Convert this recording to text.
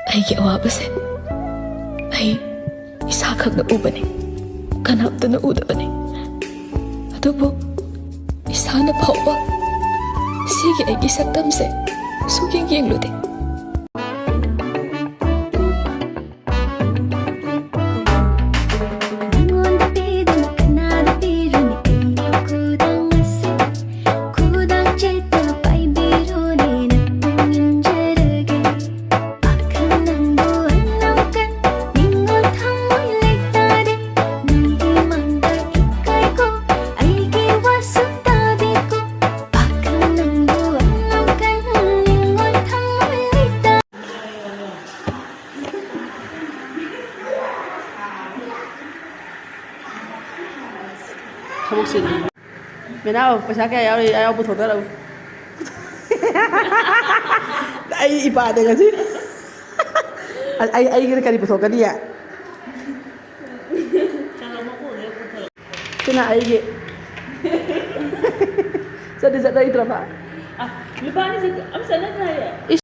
ꯑꯩꯒꯤ ꯑꯋꯥꯕꯁꯦ ꯑꯩ ꯏꯁꯥ ꯈꯛꯅ ꯎꯕꯅꯤ, ꯀꯅꯥꯝꯇꯅ ꯎꯗꯕꯅꯤ. ꯑꯗꯨꯕꯨ ꯏꯁꯥꯅ ꯐꯥꯎꯕ ꯁꯤꯒꯤ ꯑꯩꯒꯤ ꯁꯛꯇꯝꯁꯦ ꯁꯨꯛꯌꯦꯡ ꯌꯦꯡꯂꯨꯗꯦ. Menao, pesa kaya ayaw putoda raw. Ay ipade kasi. Ay kari putoda niya. Kina ay gi. Sa di sa dai traba. Lupa ni sa am sana kaya.